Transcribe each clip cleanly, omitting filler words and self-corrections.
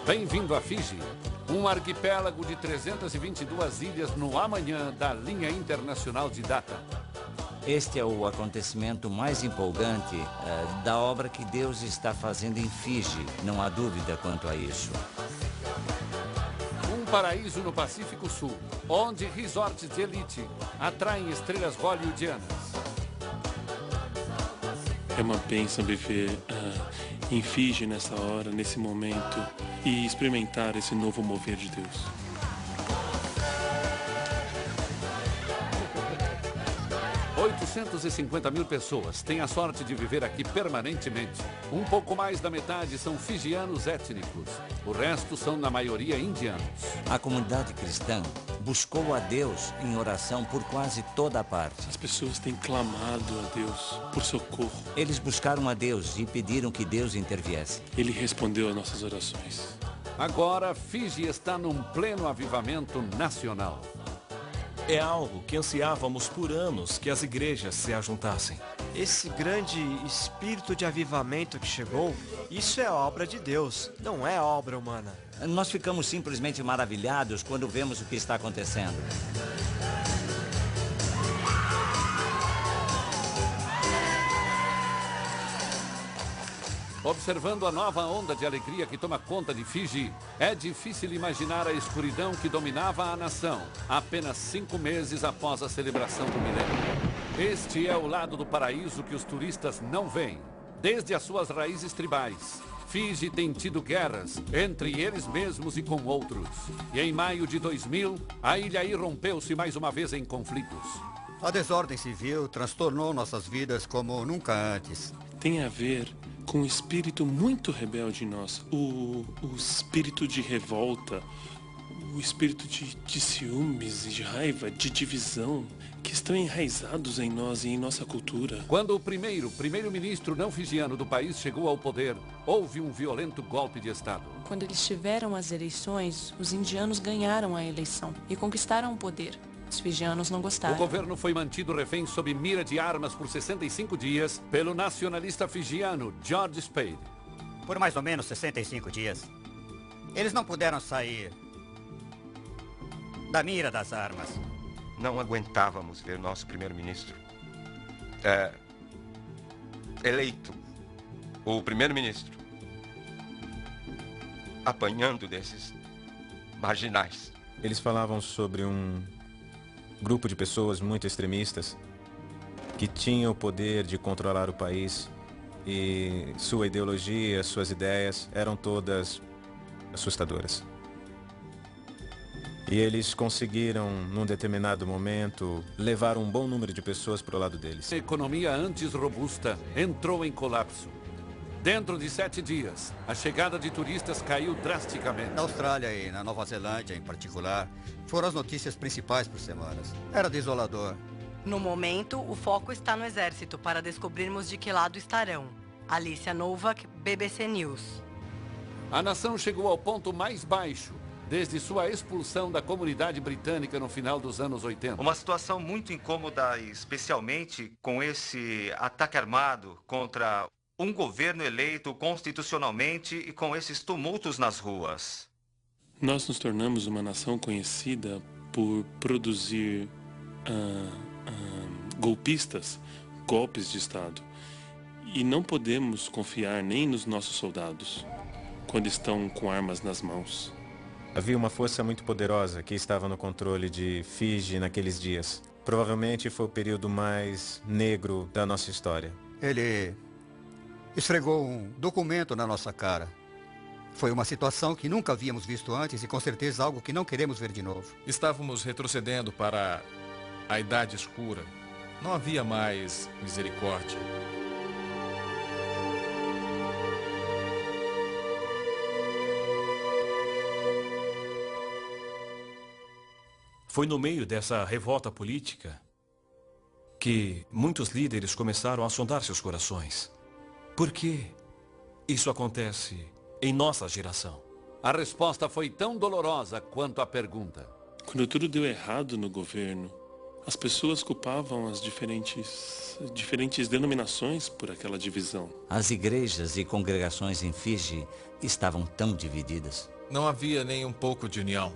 Bem-vindo a Fiji, um arquipélago de 322 ilhas no amanhã da linha internacional de data. Este é o acontecimento mais empolgante da obra que Deus está fazendo em Fiji. Não há dúvida quanto a isso. Um paraíso no Pacífico Sul, onde resorts de elite atraem estrelas hollywoodianas. É uma bênção viver em Fiji nessa hora, nesse momento, e experimentar esse novo mover de Deus. ...850.000 pessoas têm a sorte de viver aqui permanentemente. Um pouco mais da metade são fijianos étnicos. O resto são, na maioria, indianos. A comunidade cristã buscou a Deus em oração por quase toda a parte. As pessoas têm clamado a Deus por socorro. Eles buscaram a Deus e pediram que Deus interviesse. Ele respondeu às nossas orações. Agora, Fiji está num pleno avivamento nacional. É algo que ansiávamos por anos que as igrejas se ajuntassem. Esse grande espírito de avivamento que chegou, isso é obra de Deus, não é obra humana. Nós ficamos simplesmente maravilhados quando vemos o que está acontecendo. Observando a nova onda de alegria que toma conta de Fiji, é difícil imaginar a escuridão que dominava a nação apenas 5 meses após a celebração do milênio. Este é o lado do paraíso que os turistas não veem. Desde as suas raízes tribais, Fiji tem tido guerras entre eles mesmos e com outros. E em maio de 2000, a ilha irrompeu-se mais uma vez em conflitos. A desordem civil transtornou nossas vidas como nunca antes. Tem a ver com um espírito muito rebelde em nós. O espírito de revolta, o espírito de ciúmes, de raiva, de divisão, que estão enraizados em nós e em nossa cultura. Quando o primeiro-ministro não fijiano do país chegou ao poder, houve um violento golpe de Estado. Quando eles tiveram as eleições, os indianos ganharam a eleição e conquistaram o poder. Os fijianos não gostaram. O governo foi mantido refém sob mira de armas por 65 dias pelo nacionalista fijiano George Spade. Por mais ou menos 65 dias, eles não puderam sair da mira das armas. Não aguentávamos ver nosso primeiro-ministro eleito, o primeiro-ministro, apanhando desses marginais. Eles falavam sobre um grupo de pessoas muito extremistas que tinham o poder de controlar o país e sua ideologia, suas ideias eram todas assustadoras. E eles conseguiram, num determinado momento, levar um bom número de pessoas para o lado deles. A economia antes robusta entrou em colapso. Dentro de 7 dias, a chegada de turistas caiu drasticamente. Na Austrália e na Nova Zelândia, em particular, foram as notícias principais por semanas. Era desolador. No momento, o foco está no exército para descobrirmos de que lado estarão. Alicia Novak, BBC News. A nação chegou ao ponto mais baixo desde sua expulsão da comunidade britânica no final dos anos 80. Uma situação muito incômoda, especialmente com esse ataque armado contra um governo eleito constitucionalmente e com esses tumultos nas ruas. Nós nos tornamos uma nação conhecida por produzir golpistas, golpes de Estado. E não podemos confiar nem nos nossos soldados quando estão com armas nas mãos. Havia uma força muito poderosa que estava no controle de Fiji naqueles dias. Provavelmente foi o período mais negro da nossa história. Ele esfregou um documento na nossa cara. Foi uma situação que nunca havíamos visto antes e com certeza algo que não queremos ver de novo. Estávamos retrocedendo para a Idade Escura. Não havia mais misericórdia. Foi no meio dessa revolta política que muitos líderes começaram a sondar seus corações. Por que isso acontece em nossa geração? A resposta foi tão dolorosa quanto a pergunta. Quando tudo deu errado no governo, as pessoas culpavam as diferentes denominações por aquela divisão. As igrejas e congregações em Fiji estavam tão divididas. Não havia nem um pouco de união.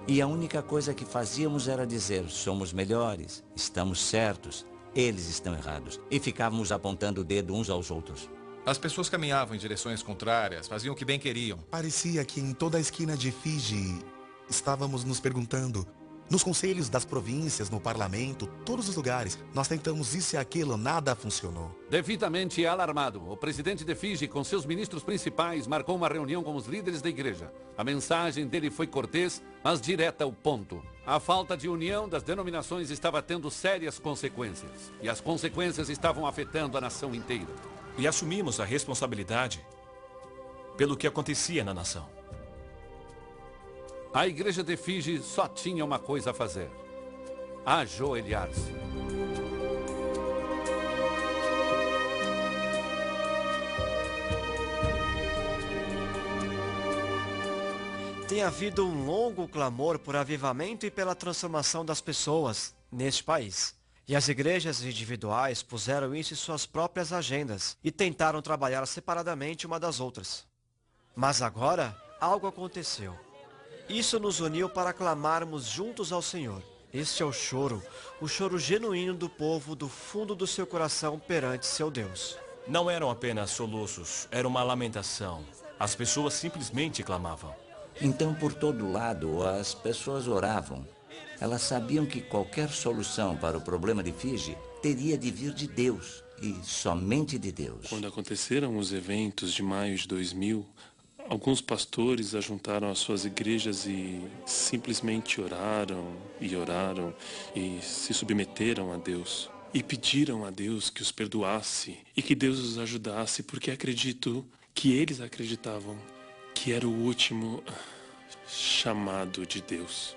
E a única coisa que fazíamos era dizer, somos melhores, estamos certos, eles estão errados. E ficávamos apontando o dedo uns aos outros. As pessoas caminhavam em direções contrárias, faziam o que bem queriam. Parecia que em toda a esquina de Fiji estávamos nos perguntando, nos conselhos das províncias, no parlamento, todos os lugares, nós tentamos isso e aquilo, nada funcionou. Devidamente alarmado, o presidente de Fiji, com seus ministros principais, marcou uma reunião com os líderes da igreja. A mensagem dele foi cortês, mas direta ao ponto. A falta de união das denominações estava tendo sérias consequências. E as consequências estavam afetando a nação inteira. E assumimos a responsabilidade pelo que acontecia na nação. A igreja de Fiji só tinha uma coisa a fazer: ajoelhar-se. Tem havido um longo clamor por avivamento e pela transformação das pessoas neste país. E as igrejas individuais puseram isso em suas próprias agendas e tentaram trabalhar separadamente uma das outras. Mas agora, algo aconteceu. Isso nos uniu para clamarmos juntos ao Senhor. Este é o choro genuíno do povo do fundo do seu coração perante seu Deus. Não eram apenas soluços, era uma lamentação. As pessoas simplesmente clamavam. Então, por todo lado, as pessoas oravam. Elas sabiam que qualquer solução para o problema de Fiji teria de vir de Deus, e somente de Deus. Quando aconteceram os eventos de maio de 2000, alguns pastores ajuntaram as suas igrejas e simplesmente oraram e se submeteram a Deus. E pediram a Deus que os perdoasse e que Deus os ajudasse, porque acredito que eles acreditavam que era o último chamado de Deus.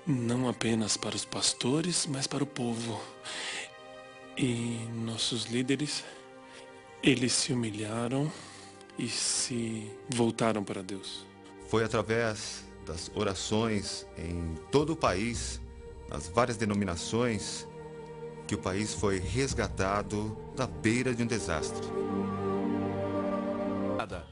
Não apenas para os pastores, mas para o povo. E nossos líderes, eles se humilharam e se voltaram para Deus. Foi através das orações em todo o país, nas várias denominações, que o país foi resgatado da beira de um desastre.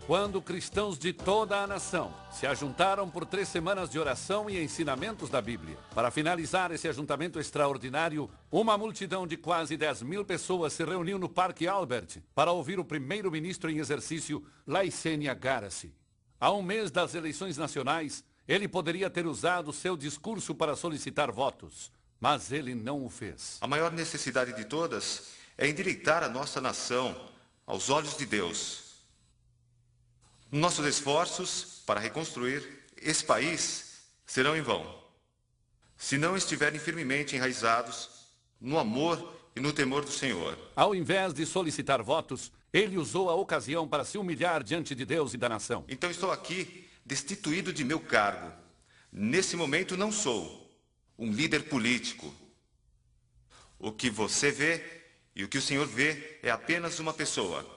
Quando cristãos de toda a nação se ajuntaram por 3 semanas de oração e ensinamentos da Bíblia. Para finalizar esse ajuntamento extraordinário, uma multidão de quase 10.000 pessoas se reuniu no Parque Albert para ouvir o primeiro-ministro em exercício, Laisenia Garasi. Há um mês das eleições nacionais, ele poderia ter usado seu discurso para solicitar votos, mas ele não o fez. A maior necessidade de todas é endireitar a nossa nação aos olhos de Deus. Nossos esforços para reconstruir esse país serão em vão, se não estiverem firmemente enraizados no amor e no temor do Senhor. Ao invés de solicitar votos, ele usou a ocasião para se humilhar diante de Deus e da nação. Então estou aqui destituído de meu cargo. Nesse momento não sou um líder político. O que você vê e o que o Senhor vê é apenas uma pessoa.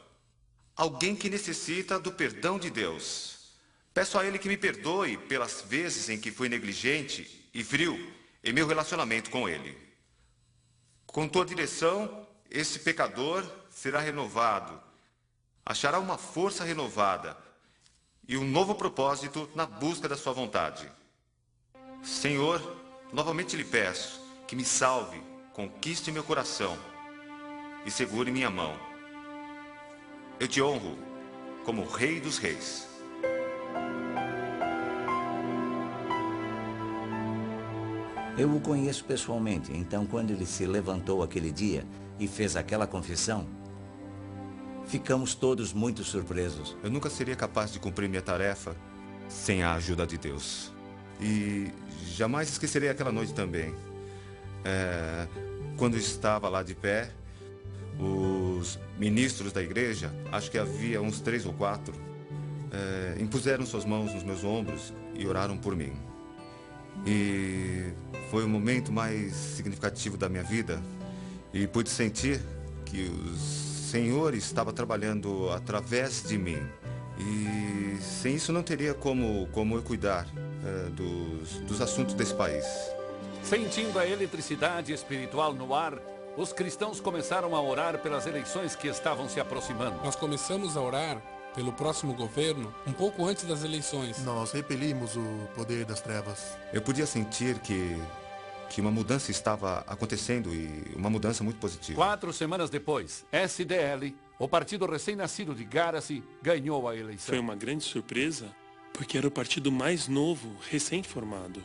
Alguém que necessita do perdão de Deus. Peço a Ele que me perdoe pelas vezes em que fui negligente e frio em meu relacionamento com Ele. Com tua direção, esse pecador será renovado, achará uma força renovada e um novo propósito na busca da sua vontade. Senhor, novamente lhe peço que me salve, conquiste meu coração e segure minha mão. Eu te honro como Rei dos Reis. Eu o conheço pessoalmente, então quando ele se levantou aquele dia e fez aquela confissão, ficamos todos muito surpresos. Eu nunca seria capaz de cumprir minha tarefa sem a ajuda de Deus. E jamais esquecerei aquela noite também. Quando estava lá de pé, os ministros da igreja, acho que havia uns 3 ou 4, impuseram suas mãos nos meus ombros e oraram por mim. E foi o momento mais significativo da minha vida e pude sentir que o Senhor estava trabalhando através de mim. E sem isso não teria como eu cuidar dos assuntos desse país. Sentindo a eletricidade espiritual no ar, os cristãos começaram a orar pelas eleições que estavam se aproximando. Nós começamos a orar pelo próximo governo um pouco antes das eleições. Nós repelimos o poder das trevas. Eu podia sentir que uma mudança estava acontecendo e uma mudança muito positiva. 4 semanas depois, SDL, o partido recém-nascido de Garaci, ganhou a eleição. Foi uma grande surpresa, porque era o partido mais novo, recém-formado.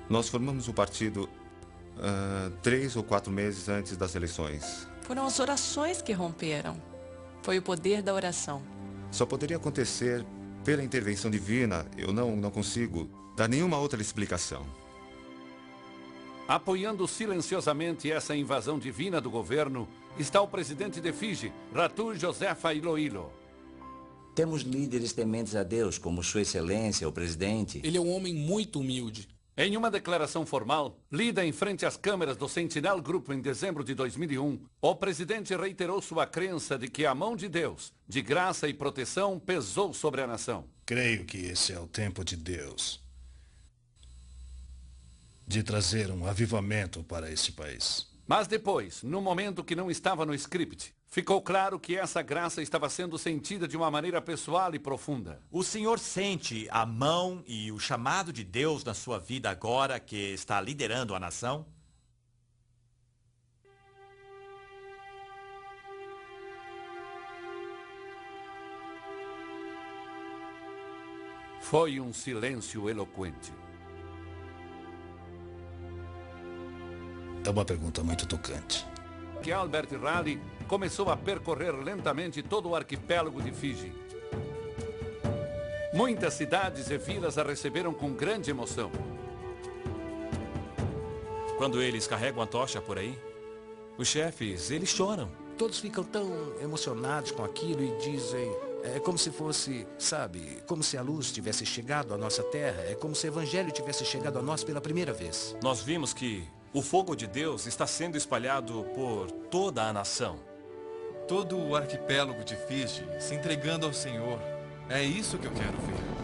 Nós formamos o partido 3 ou 4 meses antes das eleições. Foram as orações que romperam. Foi o poder da oração. Só poderia acontecer pela intervenção divina. Eu não consigo dar nenhuma outra explicação. Apoiando silenciosamente essa invasão divina do governo, está o presidente de Fiji, Ratu Josefa Iloilo. Temos líderes tementes a Deus, como Sua Excelência, o presidente. Ele é um homem muito humilde. Em uma declaração formal, lida em frente às câmeras do Sentinel Group em dezembro de 2001, o presidente reiterou sua crença de que a mão de Deus, de graça e proteção, pesou sobre a nação. Creio que esse é o tempo de Deus, de trazer um avivamento para esse país. Mas depois, no momento que não estava no script, ficou claro que essa graça estava sendo sentida de uma maneira pessoal e profunda. O senhor sente a mão e o chamado de Deus na sua vida agora que está liderando a nação? Foi um silêncio eloquente. É uma pergunta muito tocante. Que Albert Raleigh começou a percorrer lentamente todo o arquipélago de Fiji. Muitas cidades e vilas a receberam com grande emoção. Quando eles carregam a tocha por aí, os chefes, eles choram. Todos ficam tão emocionados com aquilo e dizem... É como se fosse, sabe, como se a luz tivesse chegado à nossa terra. É como se o evangelho tivesse chegado a nós pela primeira vez. Nós vimos que o fogo de Deus está sendo espalhado por toda a nação. Todo o arquipélago de Fiji se entregando ao Senhor. É isso que eu quero ver.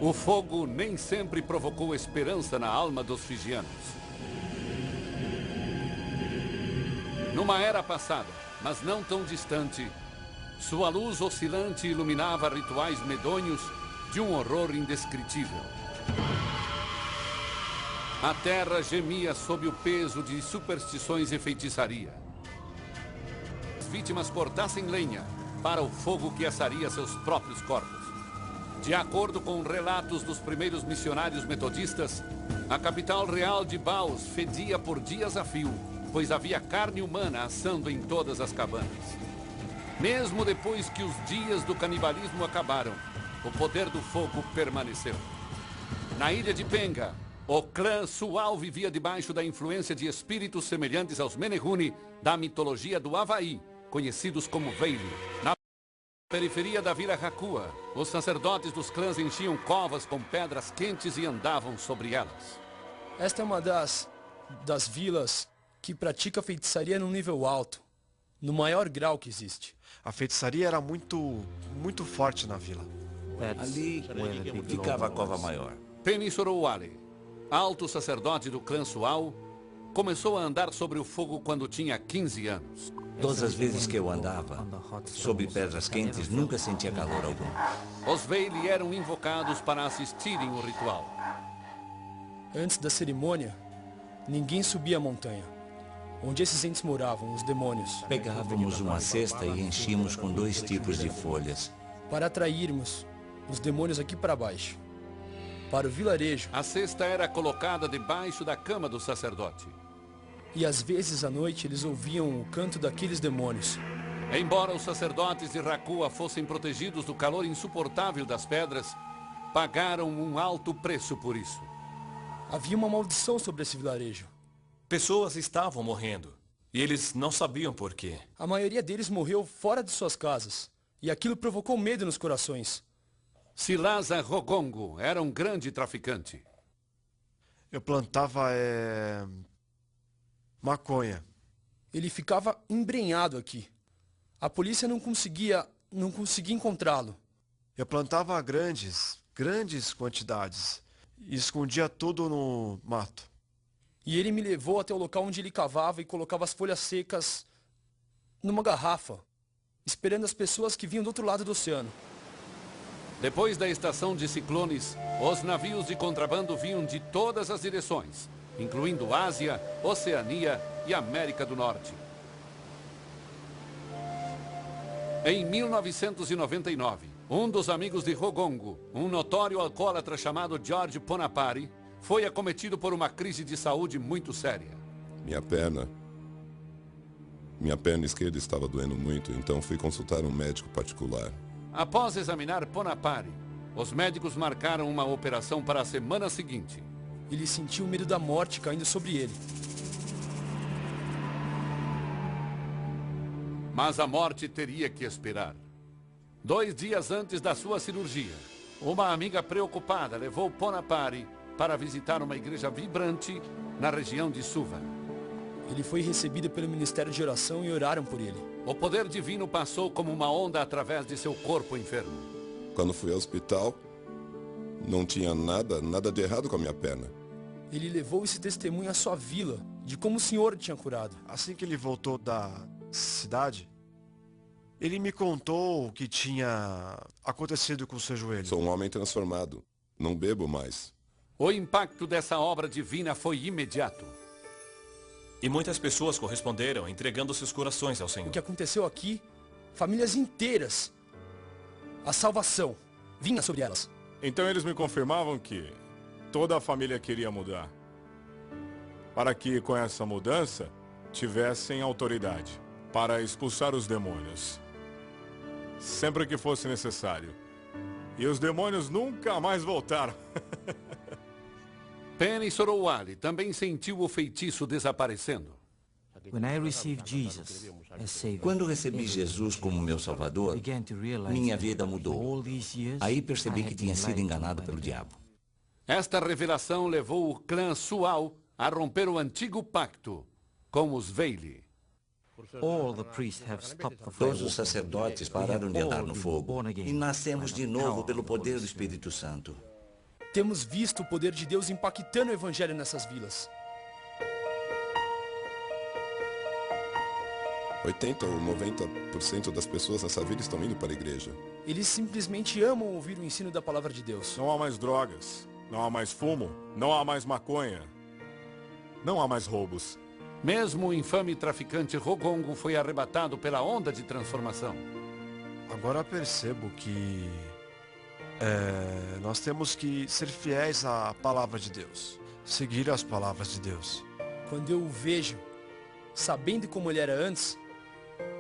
O fogo nem sempre provocou esperança na alma dos fijianos. Numa era passada, mas não tão distante, sua luz oscilante iluminava rituais medonhos de um horror indescritível. A terra gemia sob o peso de superstições e feitiçaria. As vítimas cortassem lenha para o fogo que assaria seus próprios corpos. De acordo com relatos dos primeiros missionários metodistas, a capital real de Baus fedia por dias a fio, pois havia carne humana assando em todas as cabanas. Mesmo depois que os dias do canibalismo acabaram, o poder do fogo permaneceu. Na ilha de Penga, o clã Sual vivia debaixo da influência de espíritos semelhantes aos Menehune da mitologia do Havaí, conhecidos como Veili. Na periferia da Vila Rakua, os sacerdotes dos clãs enchiam covas com pedras quentes e andavam sobre elas. Esta é uma das vilas que pratica feitiçaria num nível alto, no maior grau que existe. A feitiçaria era muito forte na vila. Ali ficava a cova maior. Penny Sorowale, alto sacerdote do clã Sual, começou a andar sobre o fogo quando tinha 15 anos. Todas as vezes que eu andava sobre pedras quentes, nunca sentia calor algum. Os Veili eram invocados para assistirem o ritual. Antes da cerimônia, ninguém subia a montanha, onde esses entes moravam, os demônios. Pegávamos uma cesta e enchíamos com 2 tipos de folhas. Para atrairmos os demônios aqui para baixo, para o vilarejo. A cesta era colocada debaixo da cama do sacerdote. E às vezes à noite eles ouviam o canto daqueles demônios. Embora os sacerdotes de Rakua fossem protegidos do calor insuportável das pedras, pagaram um alto preço por isso. Havia uma maldição sobre esse vilarejo. Pessoas estavam morrendo. E eles não sabiam por quê. A maioria deles morreu fora de suas casas. E aquilo provocou medo nos corações. Silaza Rogongo era um grande traficante. Eu plantava maconha. Ele ficava embrenhado aqui. A polícia não conseguia encontrá-lo. Eu plantava grandes quantidades e escondia tudo no mato. E ele me levou até o local onde ele cavava e colocava as folhas secas numa garrafa, esperando as pessoas que vinham do outro lado do oceano. Depois da estação de ciclones, os navios de contrabando vinham de todas as direções, incluindo Ásia, Oceania e América do Norte. Em 1999, um dos amigos de Rogongo, um notório alcoólatra chamado George Ponapari, foi acometido por uma crise de saúde muito séria. Minha perna esquerda estava doendo muito, então fui consultar um médico particular. Após examinar Ponapari, os médicos marcaram uma operação para a semana seguinte. Ele sentiu o medo da morte caindo sobre ele. Mas a morte teria que esperar. 2 dias antes da sua cirurgia, uma amiga preocupada levou Ponapari para visitar uma igreja vibrante na região de Suva. Ele foi recebido pelo Ministério de Oração e oraram por ele. O poder divino passou como uma onda através de seu corpo enfermo. Quando fui ao hospital, não tinha nada de errado com a minha perna. Ele levou esse testemunho à sua vila, de como o Senhor tinha curado. Assim que ele voltou da cidade, ele me contou o que tinha acontecido com o seu joelho. Sou um homem transformado. Não bebo mais. O impacto dessa obra divina foi imediato. E muitas pessoas corresponderam, entregando seus corações ao Senhor. O que aconteceu aqui, famílias inteiras, a salvação vinha sobre elas. Então eles me confirmavam que toda a família queria mudar. Para que com essa mudança tivessem autoridade para expulsar os demônios. Sempre que fosse necessário. E os demônios nunca mais voltaram. Penny Sorowali também sentiu o feitiço desaparecendo. Quando recebi Jesus como meu Salvador, minha vida mudou. Aí percebi que tinha sido enganado pelo diabo. Esta revelação levou o clã Sual a romper o antigo pacto com os Veili. Todos os sacerdotes pararam de andar no fogo e nascemos de novo pelo poder do Espírito Santo. Temos visto o poder de Deus impactando o evangelho nessas vilas. 80 ou 90% das pessoas nessa vila estão indo para a igreja. Eles simplesmente amam ouvir o ensino da palavra de Deus. Não há mais drogas, não há mais fumo, não há mais maconha, não há mais roubos. Mesmo o infame traficante Rogongo foi arrebatado pela onda de transformação. Agora percebo que nós temos que ser fiéis à palavra de Deus, seguir as palavras de Deus. Quando eu o vejo, sabendo como ele era antes,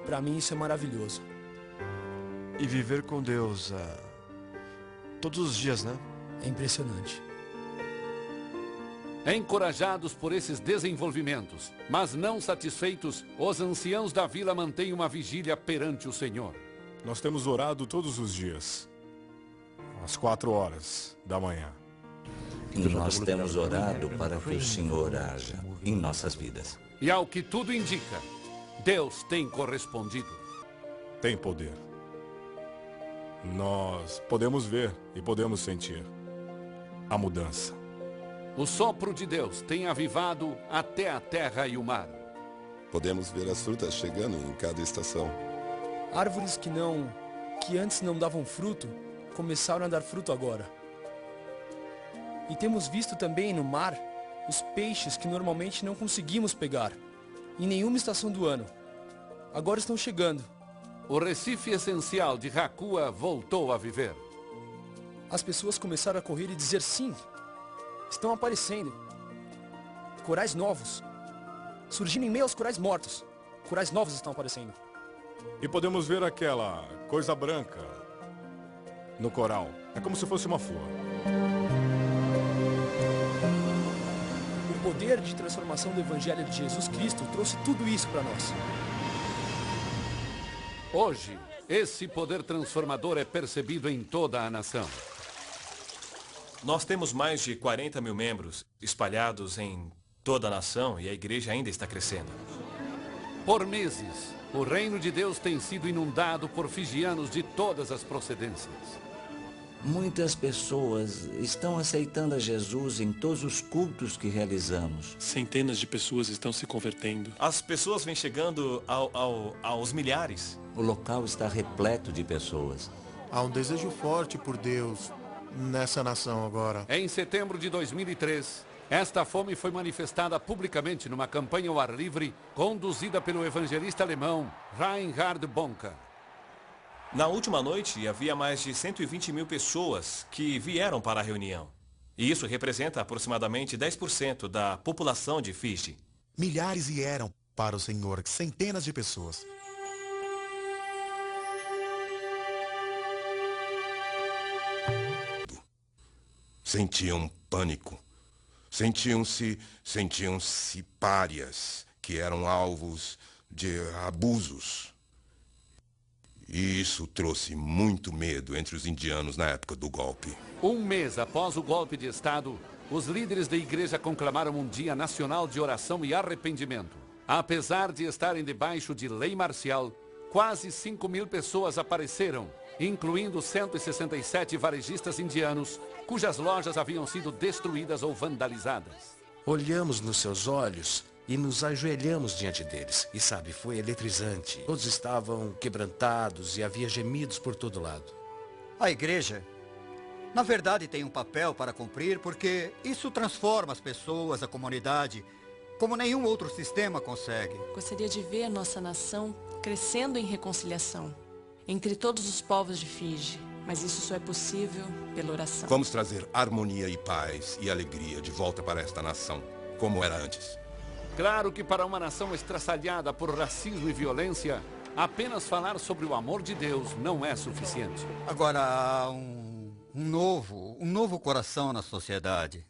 para mim isso é maravilhoso. E viver com Deus todos os dias, né? É impressionante. Encorajados por esses desenvolvimentos, mas não satisfeitos, os anciãos da vila mantêm uma vigília perante o Senhor. Nós temos orado todos os dias, às 4 horas da manhã. E nós temos orado para que o Senhor haja em nossas vidas. E ao que tudo indica, Deus tem correspondido. Tem poder. Nós podemos ver e podemos sentir a mudança. O sopro de Deus tem avivado até a terra e o mar. Podemos ver as frutas chegando em cada estação. Árvores que antes não davam fruto, começaram a dar fruto agora. E temos visto também no mar os peixes que normalmente não conseguimos pegar em nenhuma estação do ano. Agora estão chegando. O Recife essencial de Racua voltou a viver. As pessoas começaram a correr e dizer sim. Estão aparecendo corais novos, surgindo em meio aos corais mortos. Corais novos estão aparecendo. E podemos ver aquela coisa branca no coral. É como se fosse uma flor. O poder de transformação do Evangelho de Jesus Cristo trouxe tudo isso para nós. Hoje, esse poder transformador é percebido em toda a nação. Nós temos mais de 40 mil membros espalhados em toda a nação e a igreja ainda está crescendo. Por meses, o reino de Deus tem sido inundado por fijianos de todas as procedências. Muitas pessoas estão aceitando a Jesus em todos os cultos que realizamos. Centenas de pessoas estão se convertendo. As pessoas vêm chegando aos milhares. O local está repleto de pessoas. Há um desejo forte por Deus nessa nação agora. Em setembro de 2003, esta fome foi manifestada publicamente numa campanha ao ar livre conduzida pelo evangelista alemão Reinhard Bonke. Na última noite, havia mais de 120 mil pessoas que vieram para a reunião. E isso representa aproximadamente 10% da população de Fiji. Milhares vieram para o Senhor, centenas de pessoas. Sentiam pânico. Sentiam-se párias, que eram alvos de abusos. E isso trouxe muito medo entre os indianos na época do golpe. Um mês após o golpe de Estado, os líderes da igreja conclamaram um dia nacional de oração e arrependimento. Apesar de estarem debaixo de lei marcial, quase 5.000 pessoas apareceram, incluindo 167 varejistas indianos, cujas lojas haviam sido destruídas ou vandalizadas. Olhamos nos seus olhos e nos ajoelhamos diante deles. E sabe, foi eletrizante. Todos estavam quebrantados e havia gemidos por todo lado. A igreja, na verdade, tem um papel para cumprir, porque isso transforma as pessoas, a comunidade, como nenhum outro sistema consegue. Gostaria de ver nossa nação crescendo em reconciliação entre todos os povos de Fiji, mas isso só é possível pela oração. Vamos trazer harmonia e paz e alegria de volta para esta nação, como era antes. Claro que para uma nação estraçalhada por racismo e violência, apenas falar sobre o amor de Deus não é suficiente. Agora há um novo coração na sociedade.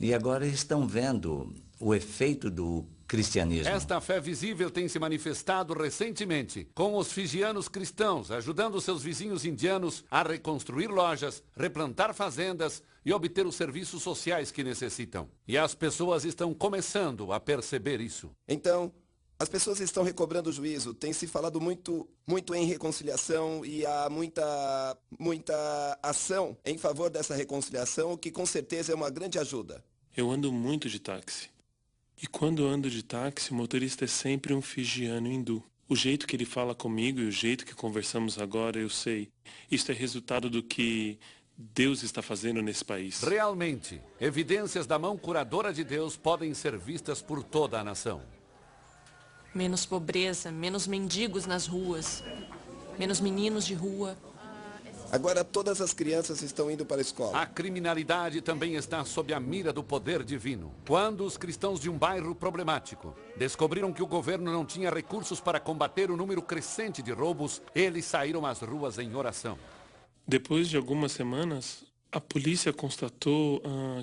E agora estão vendo o efeito do cristianismo. Esta fé visível tem se manifestado recentemente, com os fijianos cristãos ajudando seus vizinhos indianos a reconstruir lojas, replantar fazendas e obter os serviços sociais que necessitam. E as pessoas estão começando a perceber isso. Então, as pessoas estão recobrando o juízo. Tem se falado muito em reconciliação e há muita ação em favor dessa reconciliação, o que com certeza é uma grande ajuda. Eu ando muito de táxi. E quando eu ando de táxi, o motorista é sempre um fijiano hindu. O jeito que ele fala comigo e o jeito que conversamos agora, eu sei. Isto é resultado do que Deus está fazendo nesse país. Realmente, evidências da mão curadora de Deus podem ser vistas por toda a nação. Menos pobreza, menos mendigos nas ruas, menos meninos de rua. Agora todas as crianças estão indo para a escola. A criminalidade também está sob a mira do poder divino. Quando os cristãos de um bairro problemático descobriram que o governo não tinha recursos para combater o número crescente de roubos, eles saíram às ruas em oração. Depois de algumas semanas, a polícia constatou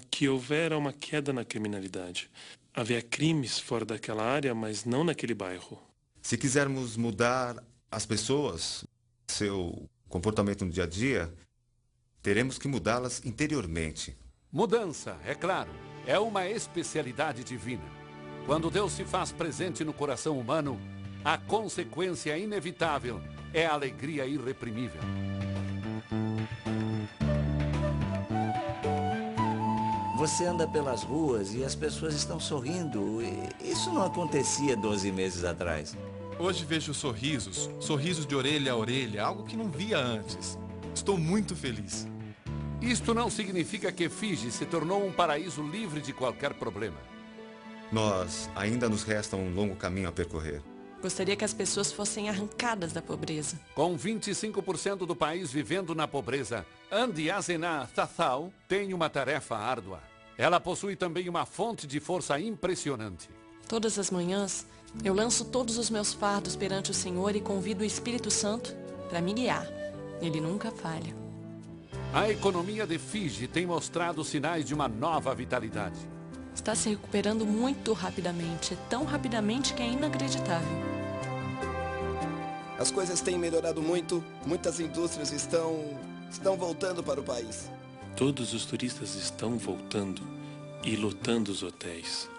que houvera uma queda na criminalidade. Havia crimes fora daquela área, mas não naquele bairro. Se quisermos mudar as pessoas, seu comportamento no dia a dia, teremos que mudá-las interiormente. Mudança, é claro, é uma especialidade divina. Quando Deus se faz presente no coração humano, a consequência inevitável é a alegria irreprimível. Você anda pelas ruas e as pessoas estão sorrindo. Isso não acontecia 12 meses atrás. Hoje vejo sorrisos de orelha a orelha, algo que não via antes. Estou muito feliz. Isto não significa que Fiji se tornou um paraíso livre de qualquer problema. Nós ainda nos resta um longo caminho a percorrer. Gostaria que as pessoas fossem arrancadas da pobreza. Com 25% do país vivendo na pobreza, Andiazena Thathau tem uma tarefa árdua. Ela possui também uma fonte de força impressionante. Todas as manhãs, eu lanço todos os meus fardos perante o Senhor e convido o Espírito Santo para me guiar. Ele nunca falha. A economia de Fiji tem mostrado sinais de uma nova vitalidade. está se recuperando muito rapidamente, tão rapidamente que é inacreditável. As coisas têm melhorado muito, muitas indústrias estão voltando para o país. Todos os turistas estão voltando e lotando os hotéis.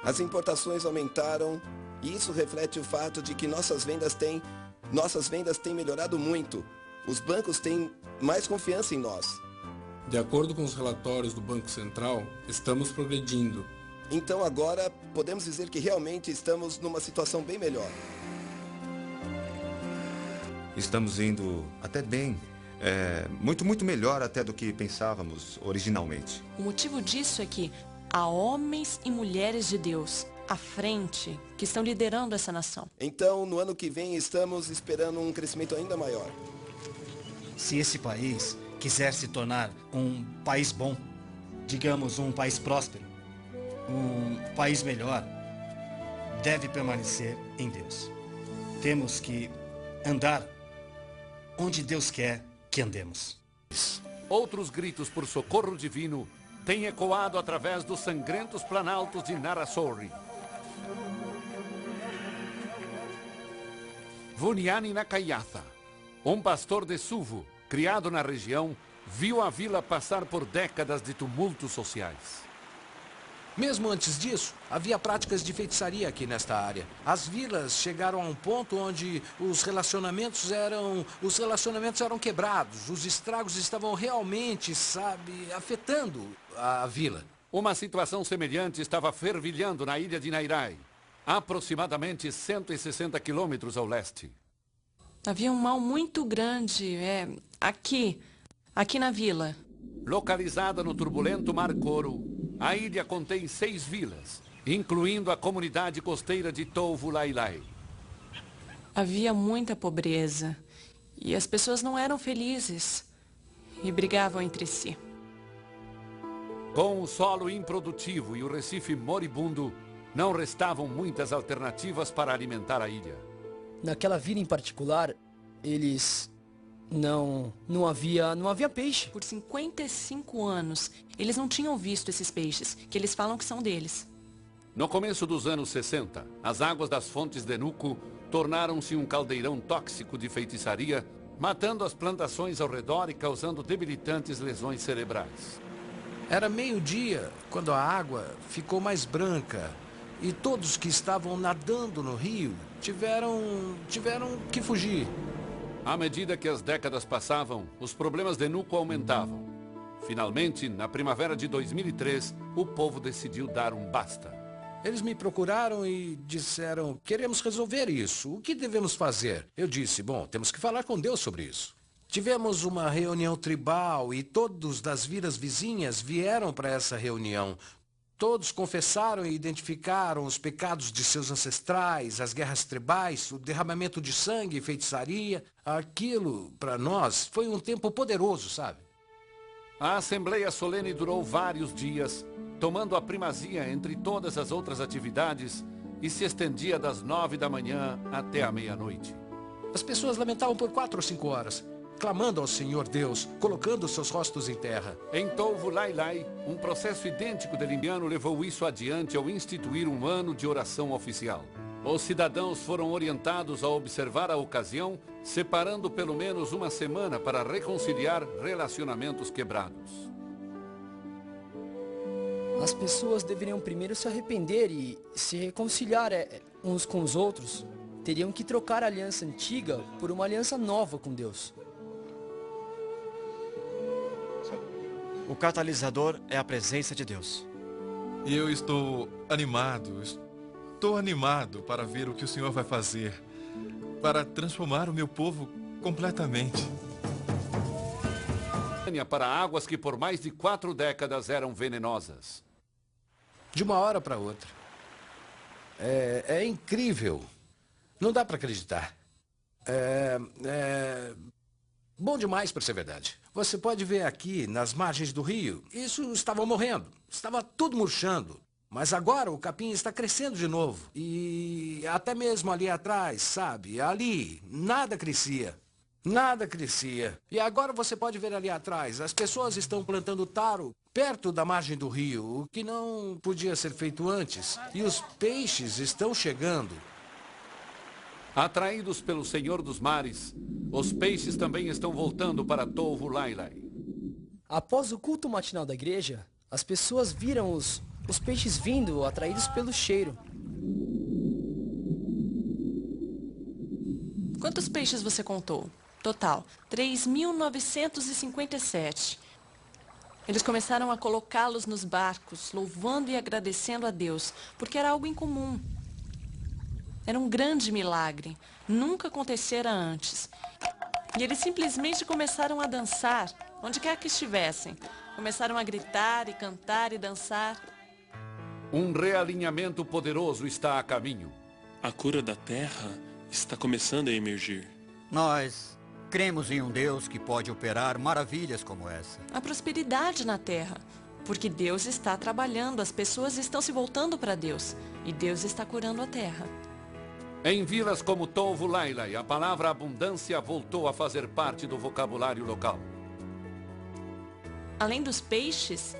As importações aumentaram e isso reflete o fato de que nossas vendas têm melhorado muito. Os bancos têm mais confiança em nós. De acordo com os relatórios do Banco Central, estamos progredindo. Então agora podemos dizer que realmente estamos numa situação bem melhor. Estamos indo até bem. Muito melhor até do que pensávamos originalmente. O motivo disso é que há homens e mulheres de Deus à frente que estão liderando essa nação. Então, no ano que vem, estamos esperando um crescimento ainda maior. Se esse país quiser se tornar um país bom, digamos um país próspero, um país melhor, deve permanecer em Deus. Temos que andar onde Deus quer que andemos. Outros gritos por socorro divino têm ecoado através dos sangrentos planaltos de Narasorri. Vuniani Nakayatha, um pastor de Suvo, criado na região, viu a vila passar por décadas de tumultos sociais. Mesmo antes disso, havia práticas de feitiçaria aqui nesta área. As vilas chegaram a um ponto onde os relacionamentos eram quebrados. Os estragos estavam realmente, afetando a vila. Uma situação semelhante estava fervilhando na ilha de Nairai, aproximadamente 160 quilômetros ao leste. Havia um mal muito grande, aqui na vila. Localizada no turbulento Mar Coro, a ilha contém 6 vilas, incluindo a comunidade costeira de Touvu Lailai. Havia muita pobreza e as pessoas não eram felizes e brigavam entre si. Com o solo improdutivo e o recife moribundo, não restavam muitas alternativas para alimentar a ilha. Naquela vila em particular, não havia peixe. Por 55 anos, eles não tinham visto esses peixes, que eles falam que são deles. No começo dos anos 60, as águas das fontes de Nuco tornaram-se um caldeirão tóxico de feitiçaria, matando as plantações ao redor e causando debilitantes lesões cerebrais. Era meio-dia quando a água ficou mais branca e todos que estavam nadando no rio tiveram que fugir. À medida que as décadas passavam, os problemas de Nuco aumentavam. Finalmente, na primavera de 2003, o povo decidiu dar um basta. Eles me procuraram e disseram, queremos resolver isso, o que devemos fazer? Eu disse, bom, temos que falar com Deus sobre isso. Tivemos uma reunião tribal e todos das vilas vizinhas vieram para essa reunião. Todos confessaram e identificaram os pecados de seus ancestrais, as guerras tribais, o derramamento de sangue e feitiçaria. Aquilo, para nós, foi um tempo poderoso, sabe? A assembleia solene durou vários dias, tomando a primazia entre todas as outras atividades e se estendia das 9 da manhã até a meia-noite. As pessoas lamentavam por 4 ou 5 horas. Clamando ao Senhor Deus, colocando seus rostos em terra. Em Touvu Lailai, um processo idêntico de Limbiano levou isso adiante ao instituir um ano de oração oficial. Os cidadãos foram orientados a observar a ocasião, separando pelo menos uma semana para reconciliar relacionamentos quebrados. As pessoas deveriam primeiro se arrepender e se reconciliar uns com os outros. Teriam que trocar a aliança antiga por uma aliança nova com Deus. O catalisador é a presença de Deus. E eu estou animado para ver o que o Senhor vai fazer, para transformar o meu povo completamente. Para águas que por mais de 4 décadas eram venenosas. De uma hora para outra. É incrível. Não dá para acreditar. Bom demais para ser verdade. Você pode ver aqui, nas margens do rio, isso estava morrendo. Estava tudo murchando. Mas agora o capim está crescendo de novo. E até mesmo ali atrás, sabe? Ali, nada crescia. Nada crescia. E agora você pode ver ali atrás, as pessoas estão plantando taro perto da margem do rio, o que não podia ser feito antes. E os peixes estão chegando. Atraídos pelo Senhor dos Mares, os peixes também estão voltando para Tovu Lailai. Após o culto matinal da igreja, as pessoas viram os peixes vindo, atraídos pelo cheiro. Quantos peixes você contou? Total, 3.957. Eles começaram a colocá-los nos barcos, louvando e agradecendo a Deus, porque era algo incomum. Era um grande milagre, nunca acontecera antes. E eles simplesmente começaram a dançar, onde quer que estivessem. Começaram a gritar e cantar e dançar. Um realinhamento poderoso está a caminho. A cura da terra está começando a emergir. Nós cremos em um Deus que pode operar maravilhas como essa. A prosperidade na terra, porque Deus está trabalhando, as pessoas estão se voltando para Deus, e Deus está curando a terra. Em vilas como Tovu Lailai, a palavra abundância voltou a fazer parte do vocabulário local. Além dos peixes,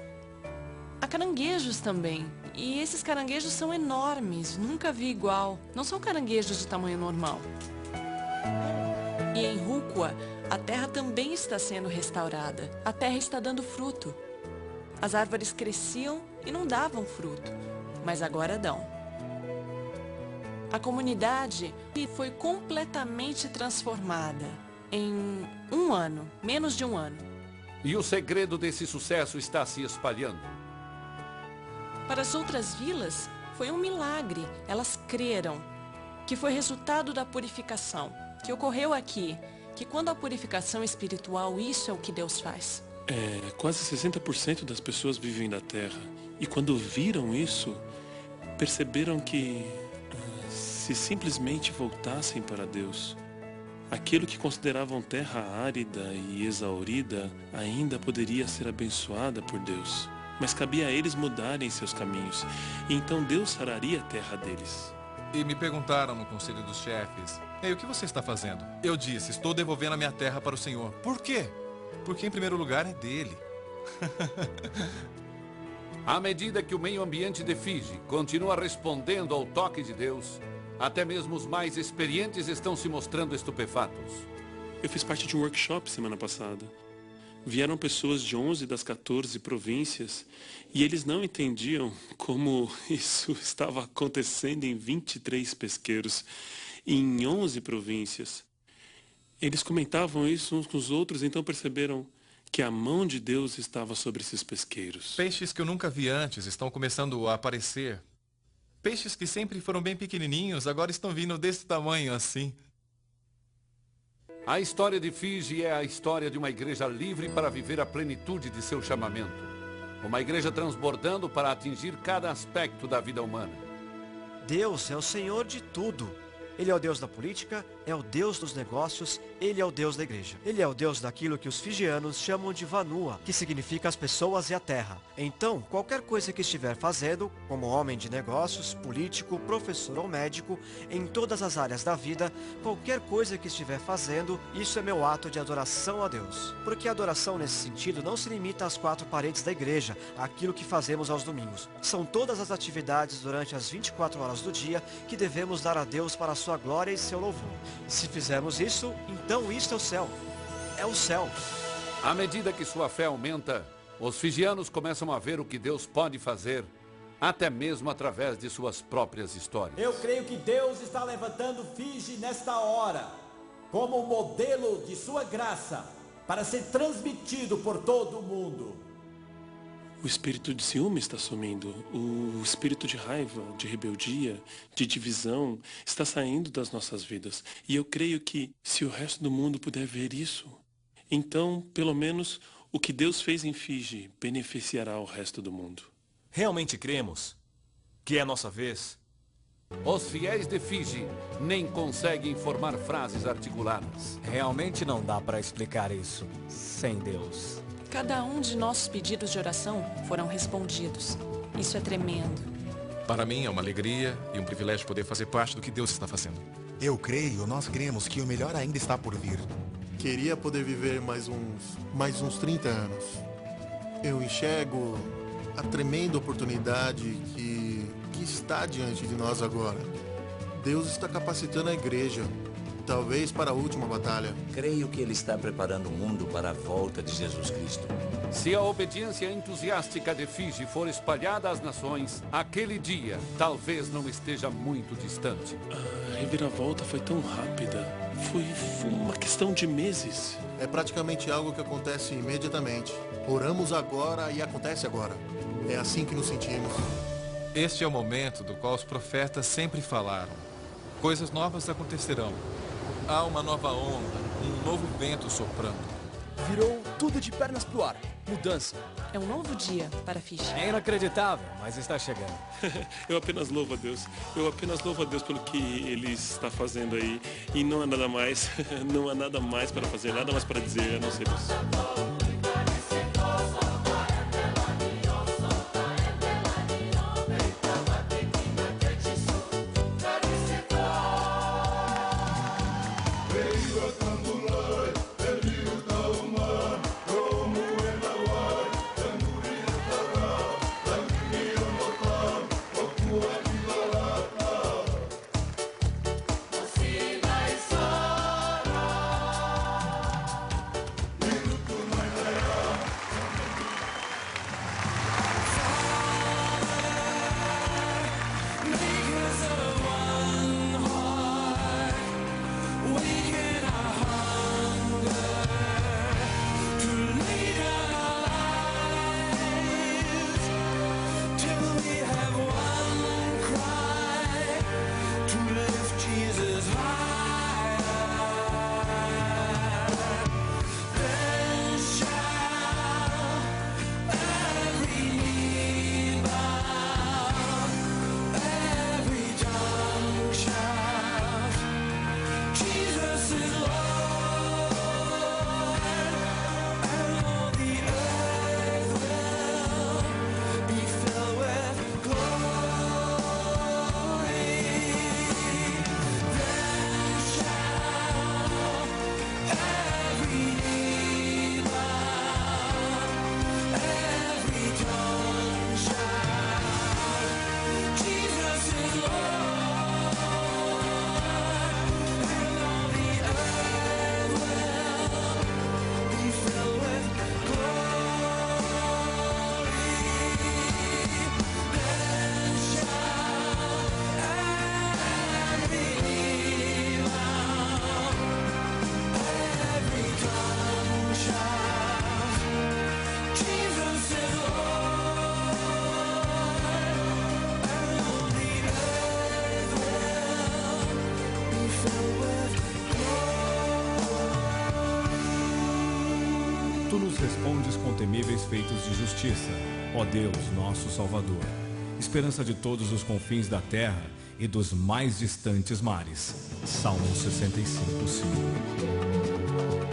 há caranguejos também. E esses caranguejos são enormes, nunca vi igual. Não são caranguejos de tamanho normal. E em Rukwa, a terra também está sendo restaurada. A terra está dando fruto. As árvores cresciam e não davam fruto, mas agora dão. A comunidade foi completamente transformada em um ano, menos de um ano. E o segredo desse sucesso está se espalhando. Para as outras vilas, foi um milagre. Elas creram que foi resultado da purificação, que ocorreu aqui, que quando a purificação é espiritual, isso é o que Deus faz. Quase 60% das pessoas vivem da terra. E quando viram isso, perceberam que se simplesmente voltassem para Deus, aquilo que consideravam terra árida e exaurida ainda poderia ser abençoada por Deus. Mas cabia a eles mudarem seus caminhos, e então Deus sararia a terra deles. E me perguntaram no conselho dos chefes: "Ei, o que você está fazendo?" Eu disse: "Estou devolvendo a minha terra para o Senhor." Por quê? Porque em primeiro lugar é dele. À medida que o meio ambiente de Fiji continua respondendo ao toque de Deus, até mesmo os mais experientes estão se mostrando estupefatos. Eu fiz parte de um workshop semana passada. Vieram pessoas de 11 das 14 províncias e eles não entendiam como isso estava acontecendo em 23 pesqueiros em 11 províncias. Eles comentavam isso uns com os outros, então perceberam que a mão de Deus estava sobre esses pesqueiros. Peixes que eu nunca vi antes estão começando a aparecer. Peixes que sempre foram bem pequenininhos, agora estão vindo desse tamanho assim. A história de Fiji é a história de uma igreja livre para viver a plenitude de seu chamamento. Uma igreja transbordando para atingir cada aspecto da vida humana. Deus é o Senhor de tudo. Ele é o Deus da política, é o Deus dos negócios, Ele é o Deus da igreja. Ele é o Deus daquilo que os fijianos chamam de Vanua, que significa as pessoas e a terra. Então, qualquer coisa que estiver fazendo, como homem de negócios, político, professor ou médico, em todas as áreas da vida, qualquer coisa que estiver fazendo, isso é meu ato de adoração a Deus. Porque a adoração nesse sentido não se limita às 4 paredes da igreja, àquilo que fazemos aos domingos. São todas as atividades durante as 24 horas do dia que devemos dar a Deus para a sua glória e seu louvor. Se fizermos isso, então isto é o céu. É o céu. À medida que sua fé aumenta, os fijianos começam a ver o que Deus pode fazer, até mesmo através de suas próprias histórias. Eu creio que Deus está levantando Fiji nesta hora, como um modelo de sua graça, para ser transmitido por todo o mundo. O espírito de ciúme está sumindo. O espírito de raiva, de rebeldia, de divisão está saindo das nossas vidas. E eu creio que se o resto do mundo puder ver isso, então, pelo menos, o que Deus fez em Fiji beneficiará o resto do mundo. Realmente cremos que é a nossa vez? Os fiéis de Fiji nem conseguem formar frases articuladas. Realmente não dá para explicar isso sem Deus. Cada um de nossos pedidos de oração foram respondidos. Isso é tremendo. Para mim é uma alegria e um privilégio poder fazer parte do que Deus está fazendo. Eu creio, nós cremos que o melhor ainda está por vir. Queria poder viver mais uns 30 anos. Eu enxergo a tremenda oportunidade que está diante de nós agora. Deus está capacitando a igreja, talvez para a última batalha. Creio que Ele está preparando o mundo para a volta de Jesus Cristo. Se a obediência entusiástica de Fiji for espalhada às nações, aquele dia talvez não esteja muito distante. A reviravolta foi tão rápida. Foi uma questão de meses. É praticamente algo que acontece imediatamente. Oramos agora e acontece agora. É assim que nos sentimos. Este é o momento do qual os profetas sempre falaram. Coisas novas acontecerão. Há uma nova onda, um novo vento soprando. Virou tudo de pernas pro ar. Mudança. É um novo dia para Fiji. É inacreditável, mas está chegando. Eu apenas louvo a Deus. Eu apenas louvo a Deus pelo que Ele está fazendo aí. E não há nada mais, não há nada mais para fazer, nada mais para dizer, a não ser isso. Tu nos respondes com temíveis feitos de justiça, ó Deus, nosso Salvador, esperança de todos os confins da terra e dos mais distantes mares. Salmo 65:5.